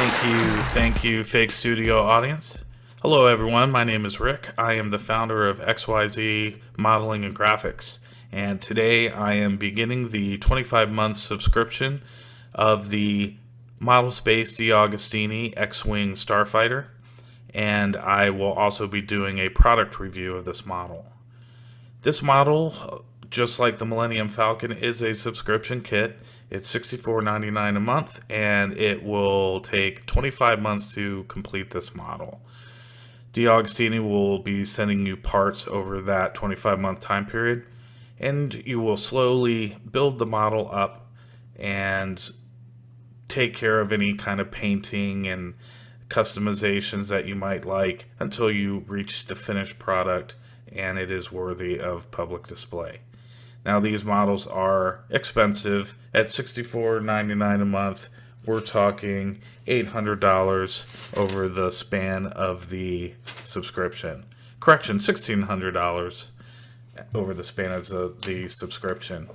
Thank you, fake studio audience. Hello, everyone. My name is Rick. I am the founder of XYZ Modeling and Graphics, and today I am beginning the 25-month subscription of the Model Space DeAgostini X-Wing Starfighter, and I will also be doing a product review of this model. This model, just like the Millennium Falcon, is a subscription kit. It's $64.99 a month, and it will take 25 months to complete this model. DeAgostini will be sending you parts over that 25-month time period, and you will slowly build the model up and take care of any kind of painting and customizations that you might like until you reach the finished product and it is worthy of public display. Now, these models are expensive. At $64.99 a month, we're talking $800 over the span of the subscription. Correction, $1,600 over the span of the subscription.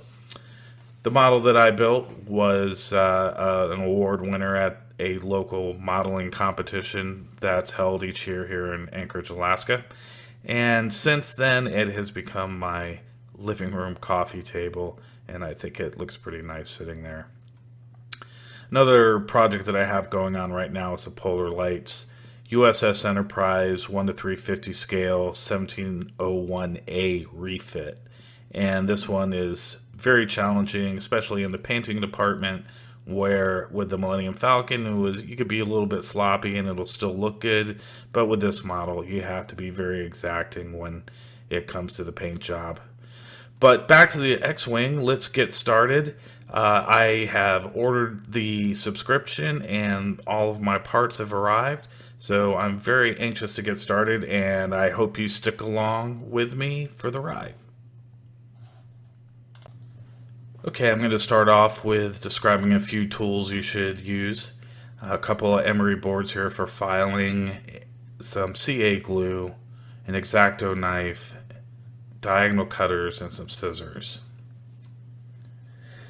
The model that I built was an award winner at a local modeling competition that's held each year here in Anchorage, Alaska. And since then, it has become my living room coffee table, and I think it looks pretty nice sitting there. Another project that I have going on right now is the Polar Lights USS Enterprise 1:350 scale 1701A refit, and this one is very challenging, especially in the painting department, where with the Millennium Falcon you could be a little bit sloppy and it'll still look good, but with this model you have to be very exacting when it comes to the paint job. But back to the X-Wing, let's get started. I have ordered the subscription and all of my parts have arrived, so I'm very anxious to get started, and I hope you stick along with me for the ride. Okay, I'm going to start off with describing a few tools you should use. A couple of emery boards here for filing, some CA glue, an X-Acto knife, diagonal cutters, and some scissors.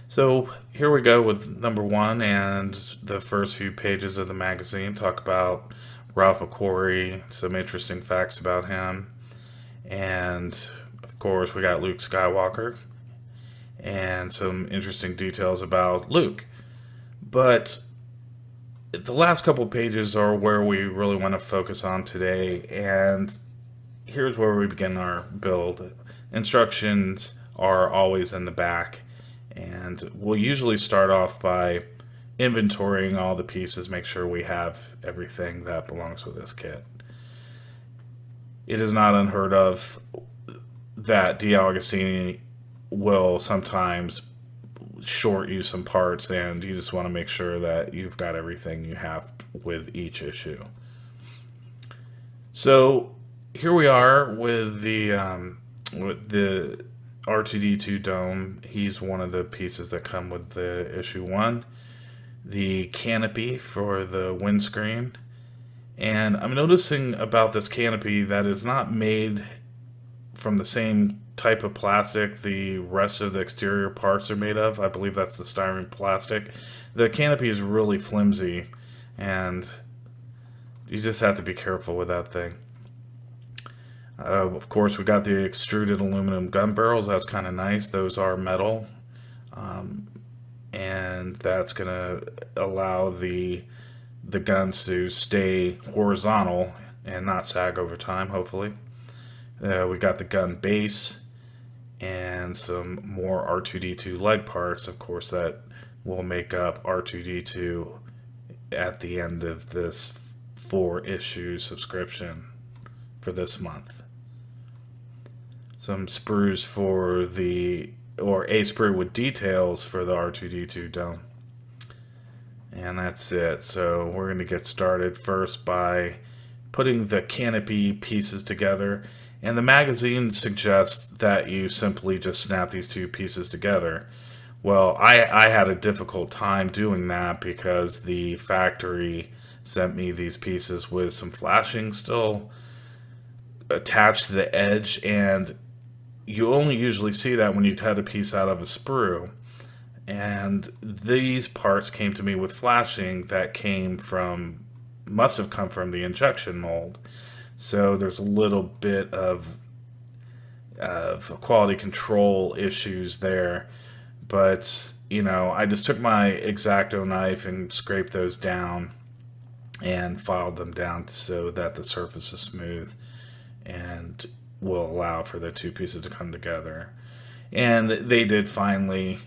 So here we go with number one, and the first few pages of the magazine talk about Ralph McQuarrie, some interesting facts about him, and of course we got Luke Skywalker and some interesting details about Luke. But the last couple pages are where we really want to focus on today, and here's where we begin our build. Instructions are always in the back, and we'll usually start off by inventorying all the pieces, make sure we have everything that belongs with this kit. It is not unheard of that DeAgostini will sometimes short you some parts, and you just want to make sure that you've got everything you have with each issue. So here we are with the R2D2 dome. He's one of the pieces that come with the issue 1. The canopy for the windscreen. And I'm noticing about this canopy that is not made from the same type of plastic the rest of the exterior parts are made of. I believe that's the styrene plastic. The canopy is really flimsy, and you just have to be careful with that thing. Of course, we got the extruded aluminum gun barrels. That's kind of nice. Those are metal, and that's going to allow the guns to stay horizontal and not sag over time, hopefully. We got the gun base and some more R2D2 leg parts, of course, that will make up R2D2 at the end of this 4-issue subscription for this month. Some sprues for a sprue with details for the R2D2 dome. And that's it. So we're going to get started first by putting the canopy pieces together. And the magazine suggests that you simply just snap these two pieces together. Well, I had a difficult time doing that because the factory sent me these pieces with some flashing still attached to the edge, and you only usually see that when you cut a piece out of a sprue. And these parts came to me with flashing that must have come from the injection mold. So there's a little bit of quality control issues there. But, I just took my X-Acto knife and scraped those down and filed them down so that the surface is smooth and will allow for the two pieces to come together. And they did finally.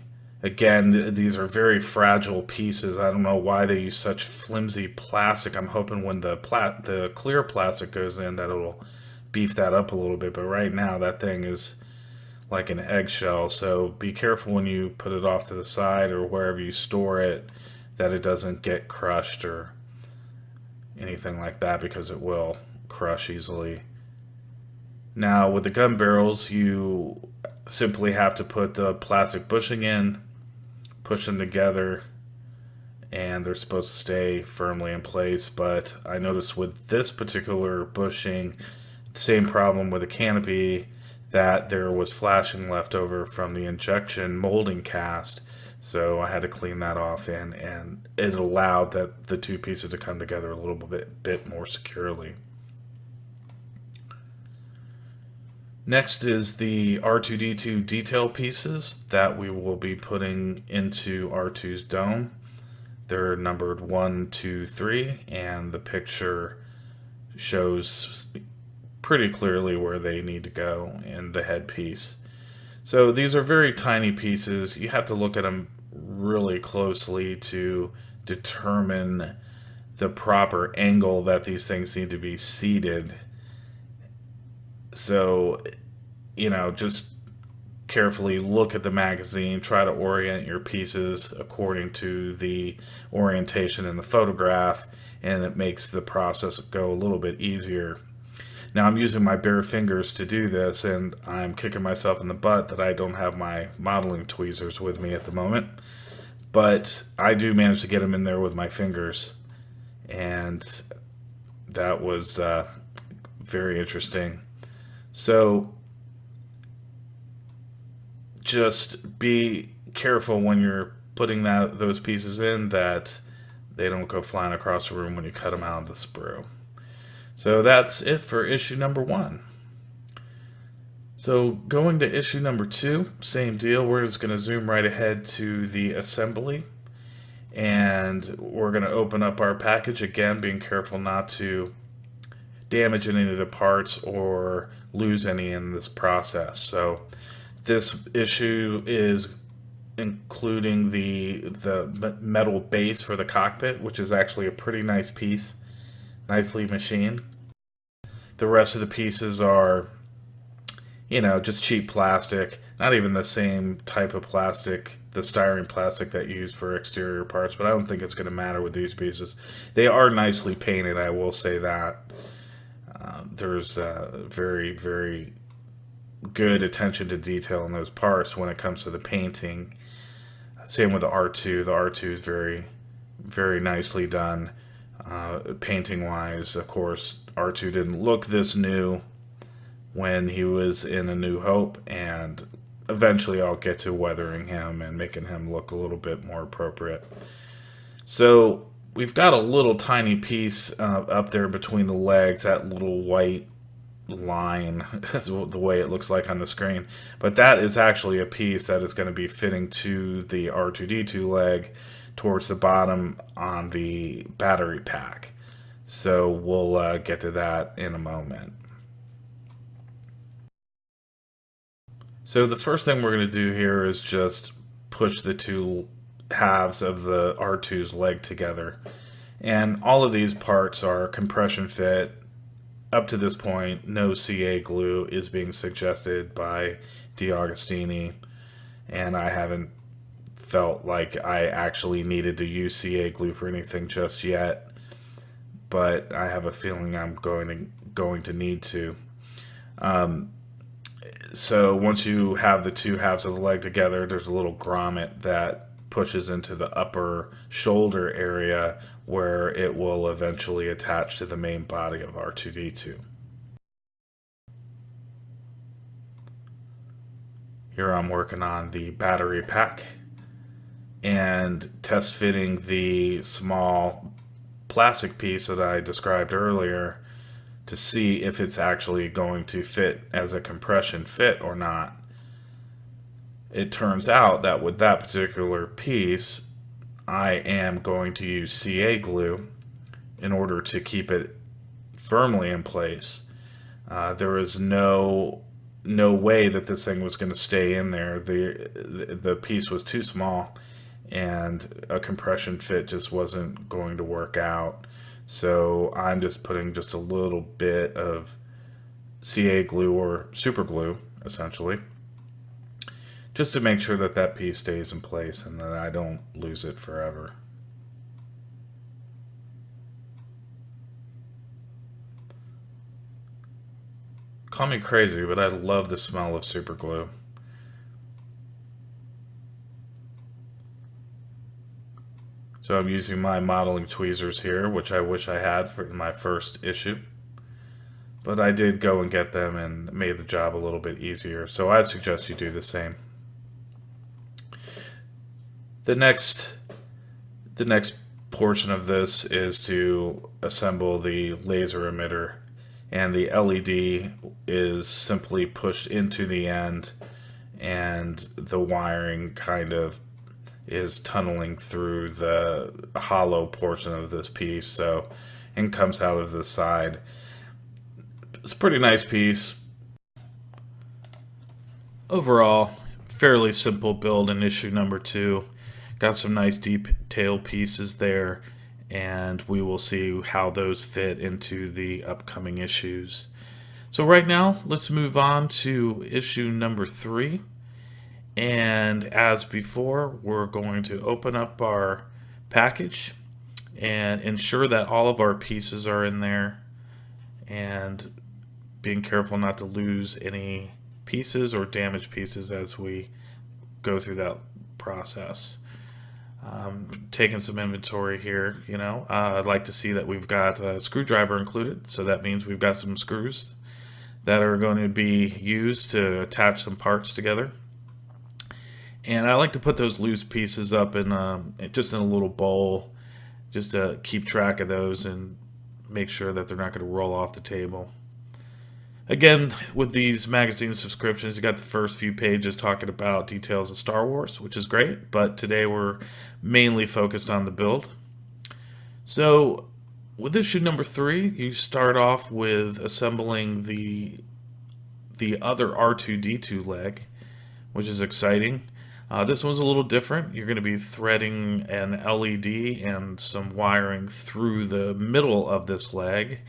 Again, these are very fragile pieces. I don't know why they use such flimsy plastic. I'm hoping when the clear plastic goes in that it'll beef that up a little bit. But right now that thing is like an eggshell. So be careful when you put it off to the side or wherever you store it that it doesn't get crushed or anything like that, because it will crush easily. Now with the gun barrels, you simply have to put the plastic bushing in, push them together, and they're supposed to stay firmly in place. But I noticed with this particular bushing, the same problem with the canopy, that there was flashing left over from the injection molding cast. So I had to clean that off, and it allowed the two pieces to come together a little bit more securely. Next is the R2-D2 detail pieces that we will be putting into R2's dome. They're numbered 1, 2, 3, and the picture shows pretty clearly where they need to go in the headpiece. So these are very tiny pieces. You have to look at them really closely to determine the proper angle that these things need to be seated. So, just carefully look at the magazine, try to orient your pieces according to the orientation in the photograph, and it makes the process go a little bit easier. Now I'm using my bare fingers to do this, and I'm kicking myself in the butt that I don't have my modeling tweezers with me at the moment. But I do manage to get them in there with my fingers, and that was very interesting. So just be careful when you're putting those pieces in that they don't go flying across the room when you cut them out of the sprue. So that's it for issue number 1. So going to issue number 2, same deal. We're just going to zoom right ahead to the assembly, and we're going to open up our package again, being careful not to damage any of the parts or lose any in this process. So this issue is including the metal base for the cockpit, which is actually a pretty nice piece, nicely machined. The rest of the pieces are, just cheap plastic, not even the same type of plastic, the styrene plastic that you use for exterior parts, but I don't think it's going to matter with these pieces. They are nicely painted, I will say that. There's very, very good attention to detail in those parts when it comes to the painting. Same with the R2. The R2 is very, very nicely done. Painting wise, of course, R2 didn't look this new when he was in A New Hope, and eventually I'll get to weathering him and making him look a little bit more appropriate. So we've got a little tiny piece up there between the legs, that little white line is the way it looks like on the screen, but that is actually a piece that is going to be fitting to the R2-D2 leg towards the bottom on the battery pack. So we'll get to that in a moment. So the first thing we're going to do here is just push the two halves of the R2's leg together. And all of these parts are compression fit. Up to this point, no CA glue is being suggested by DeAgostini, and I haven't felt like I actually needed to use CA glue for anything just yet, but I have a feeling I'm going to need to. So once you have the two halves of the leg together, there's a little grommet that pushes into the upper shoulder area where it will eventually attach to the main body of R2-D2. Here I'm working on the battery pack, and test fitting the small plastic piece that I described earlier to see if it's actually going to fit as a compression fit or not. It turns out that with that particular piece, I am going to use CA glue in order to keep it firmly in place. There is no way that this thing was going to stay in there. The piece was too small, and a compression fit just wasn't going to work out. So I'm just putting just a little bit of CA glue or super glue, essentially, just to make sure that that piece stays in place and that I don't lose it forever. Call me crazy, but I love the smell of super glue. So I'm using my modeling tweezers here, which I wish I had for my first issue. But I did go and get them and made the job a little bit easier. So I'd suggest you do the same. The next portion of this is to assemble the laser emitter, and the LED is simply pushed into the end, and the wiring kind of is tunneling through the hollow portion of this piece, so and comes out of the side. It's a pretty nice piece. Overall, fairly simple build in issue number 2. Got some nice detail pieces there, and we will see how those fit into the upcoming issues. So right now, let's move on to issue number 3. And as before, we're going to open up our package and ensure that all of our pieces are in there, and being careful not to lose any pieces or damage pieces as we go through that process. Taking some inventory here, I'd like to see that we've got a screwdriver included, so that means we've got some screws that are going to be used to attach some parts together. And I like to put those loose pieces up in just in a little bowl, just to keep track of those and make sure that they're not going to roll off the table. Again, with these magazine subscriptions, you got the first few pages talking about details of Star Wars, which is great, but today we're mainly focused on the build. So, with issue number 3, you start off with assembling the other R2-D2 leg, which is exciting. This one's a little different. You're going to be threading an LED and some wiring through the middle of this leg,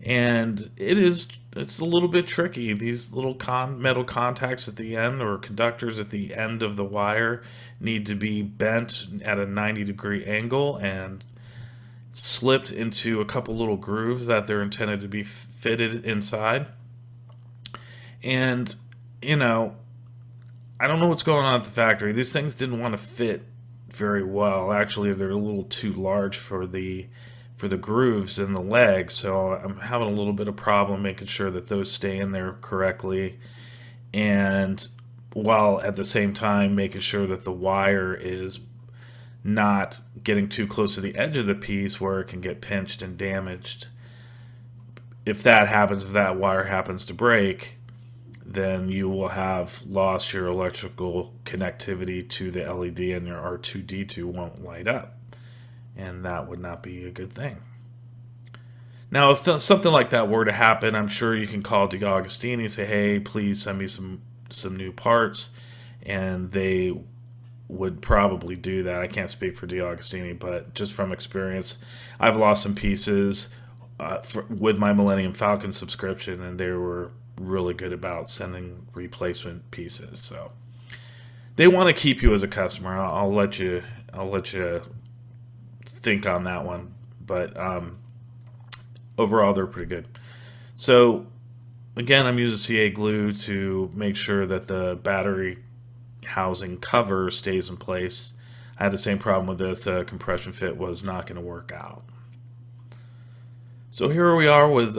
and it's a little bit tricky. These little metal contacts at the end, or conductors at the end of the wire, need to be bent at a 90-degree angle and slipped into a couple little grooves that they're intended to be fitted inside. And I don't know what's going on at the factory. These things didn't want to fit very well. Actually, they're a little too large for the grooves in the leg, so I'm having a little bit of problem making sure that those stay in there correctly, and while at the same time making sure that the wire is not getting too close to the edge of the piece where it can get pinched and damaged. If that happens, if that wire happens to break, then you will have lost your electrical connectivity to the LED, and your R2-D2 won't light up. And that would not be a good thing. Now, if something like that were to happen, I'm sure you can call DeAgostini and say, hey, please send me some new parts, and they would probably do that. I can't speak for DeAgostini, but just from experience, I've lost some pieces with my Millennium Falcon subscription, and they were really good about sending replacement pieces. So they want to keep you as a customer. I'll let you think on that one, but overall they're pretty good. So again, I'm using CA glue to make sure that the battery housing cover stays in place. I had the same problem with this. Compression fit was not going to work out. So here we are with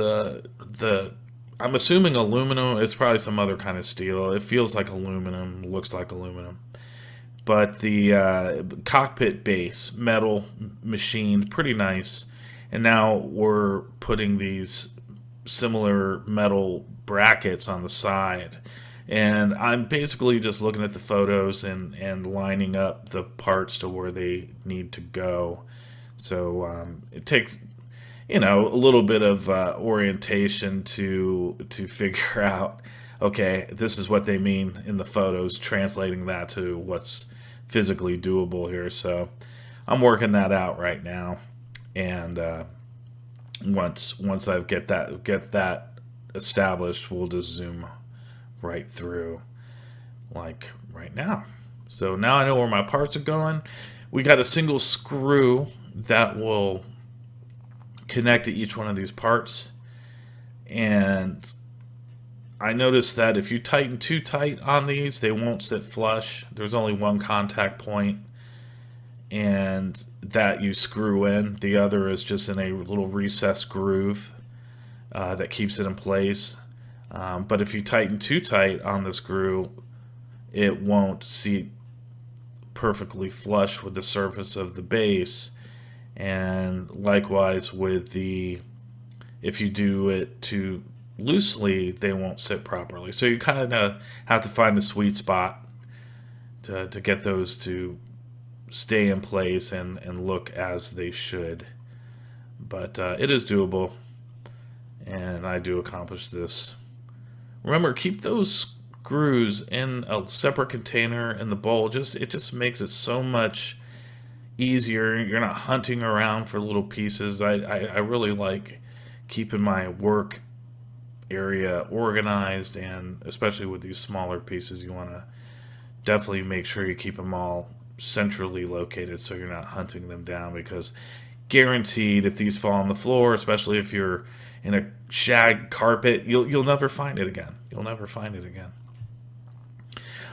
I'm assuming aluminum. It's probably some other kind of steel. It feels like aluminum, looks like aluminum. but the cockpit base, metal, machined, pretty nice. And now we're putting these similar metal brackets on the side. And I'm basically just looking at the photos and lining up the parts to where they need to go. So it takes, a little bit of orientation to figure out, okay, this is what they mean in the photos, translating that to what's physically doable here. So I'm working that out right now, and once I get that established, we'll just zoom right through, like right now. So now I know where my parts are going. We got a single screw that will connect to each one of these parts, and I noticed that if you tighten too tight on these, they won't sit flush. There's only one contact point, and that you screw in. The other is just in a little recessed groove that keeps it in place. But if you tighten too tight on the screw, it won't seat perfectly flush with the surface of the base. And likewise with if you do it too loosely, they won't sit properly. So you kind of have to find the sweet spot to get those to stay in place and look as they should. But it is doable, and I do accomplish this. Remember, keep those screws in a separate container in the bowl. It just makes it so much easier. You're not hunting around for little pieces. I really like keeping my work area organized, and especially with these smaller pieces, you want to definitely make sure you keep them all centrally located so you're not hunting them down, because guaranteed if these fall on the floor, especially if you're in a shag carpet, you'll never find it again. You'll never find it again.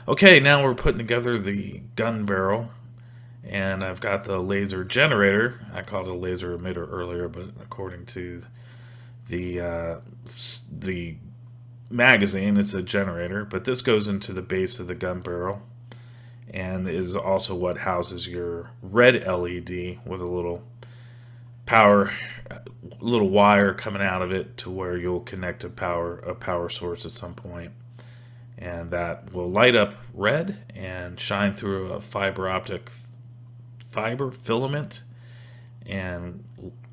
Okay, now we're putting together the gun barrel, and I've got the laser generator. I called it a laser emitter earlier, but according to the magazine, it's a generator. But this goes into the base of the gun barrel, and is also what houses your red LED with a little wire coming out of it to where you'll connect a power source at some point, and that will light up red and shine through a fiber filament and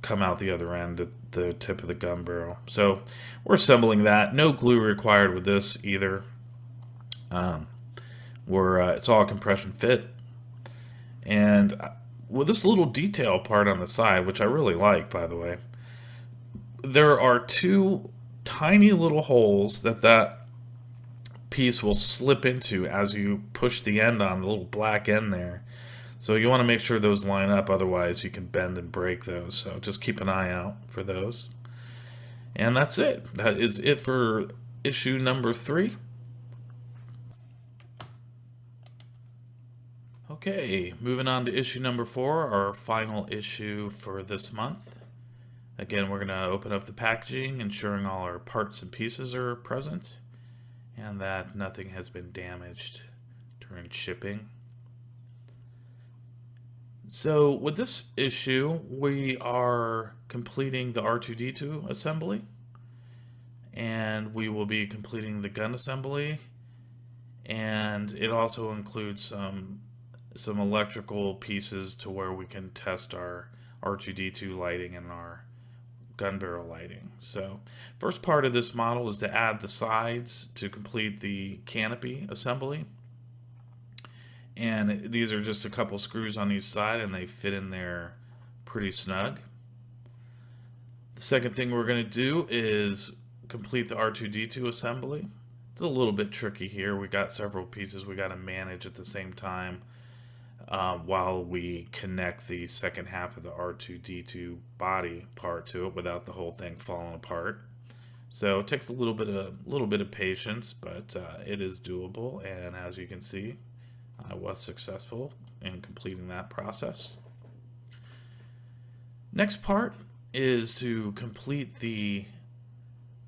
come out the other end at the tip of the gun barrel. So we're assembling that. No glue required with this either. It's all compression fit, and with this little detail part on the side, which I really like, by the way, there are two tiny little holes that piece will slip into as you push the end on, the little black end there. So you want to make sure those line up, otherwise you can bend and break those. So just keep an eye out for those. And that's it. That is it for issue number 3. Okay, moving on to issue number 4, our final issue for this month. Again, we're going to open up the packaging, ensuring all our parts and pieces are present and that nothing has been damaged during shipping. So with this issue, we are completing the R2-D2 assembly, and we will be completing the gun assembly, and it also includes some electrical pieces to where we can test our R2-D2 lighting and our gun barrel lighting. So first part of this model is to add the sides to complete the canopy assembly. And these are just a couple screws on each side, and they fit in there pretty snug. The second thing we're going to do is complete the R2-D2 assembly. It's a little bit tricky here. We got several pieces we got to manage at the same time while we connect the second half of the R2-D2 body part to it without the whole thing falling apart. So it takes a little bit of patience, but it is doable, and as you can see, I was successful in completing that process. Next part is to complete the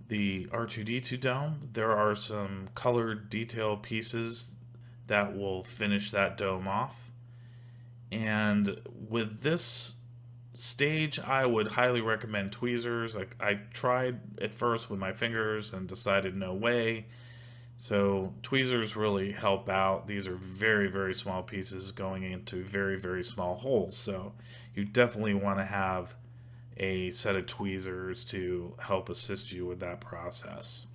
R2-D2 dome. There are some colored detail pieces that will finish that dome off. And with this stage, I would highly recommend tweezers. I tried at first with my fingers and decided no way. So tweezers really help out. These are very, very small pieces going into very, very small holes. So you definitely want to have a set of tweezers to help assist you with that process.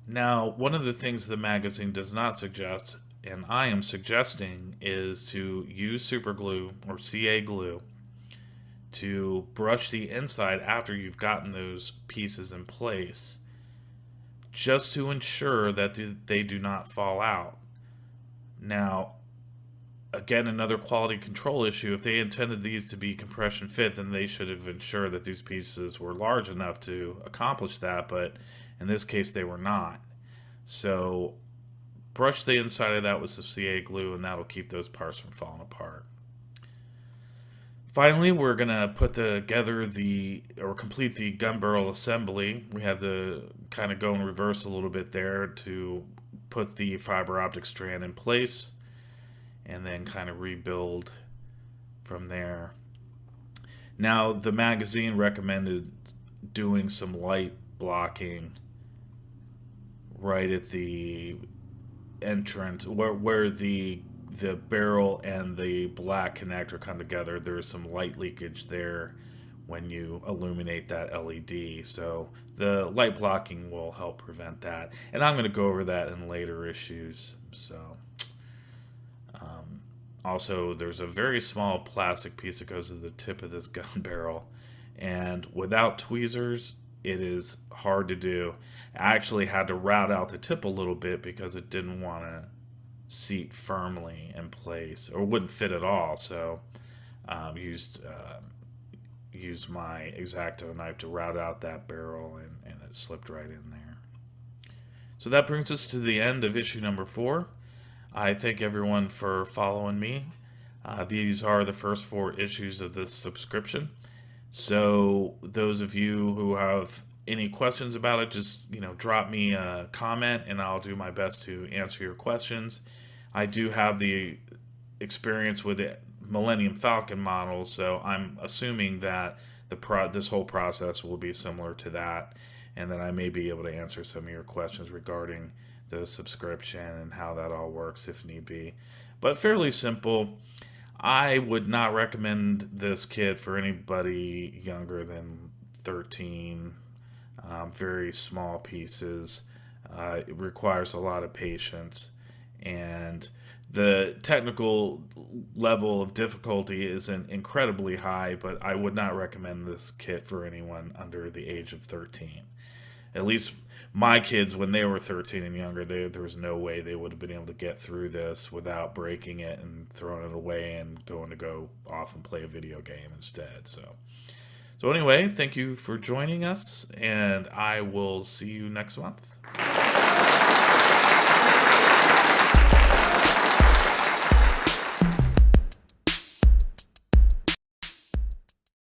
Now, one of the things the magazine does not suggest, and I am suggesting, is to use super glue or CA glue to brush the inside after you've gotten those pieces in place, just to ensure that they do not fall out. Now, again, another quality control issue. If they intended these to be compression fit, then they should have ensured that these pieces were large enough to accomplish that, but in this case they were not. So brush the inside of that with some CA glue, and that'll keep those parts from falling apart. Finally, we're gonna put together or complete the gun barrel assembly. We had to kind of go in reverse a little bit there to put the fiber optic strand in place and then kind of rebuild from there. Now, the magazine recommended doing some light blocking right at the entrance where the barrel and the black connector come together. There's some light leakage there when you illuminate that LED. So the light blocking will help prevent that. And I'm going to go over that in later issues. So also, there's a very small plastic piece that goes to the tip of this gun barrel, and without tweezers, it is hard to do. I actually had to route out the tip a little bit because it didn't want to seat firmly in place, or wouldn't fit at all. So used my X-Acto knife to route out that barrel, and it slipped right in there. So that brings us to the end of issue number 4. I thank everyone for following me. These are the first 4 issues of this subscription. So those of you who have any questions about it, just drop me a comment and I'll do my best to answer your questions. I do have the experience with the Millennium Falcon model, so I'm assuming that this whole process will be similar to that, and that I may be able to answer some of your questions regarding the subscription and how that all works if need be. But fairly simple. I would not recommend this kit for anybody younger than 13. Very small pieces. It requires a lot of patience, and the technical level of difficulty isn't incredibly high, but I would not recommend this kit for anyone under the age of 13. At least my kids, when they were 13 and younger, there was no way they would have been able to get through this without breaking it and throwing it away and going to go off and play a video game instead. So anyway, thank you for joining us, and I will see you next month.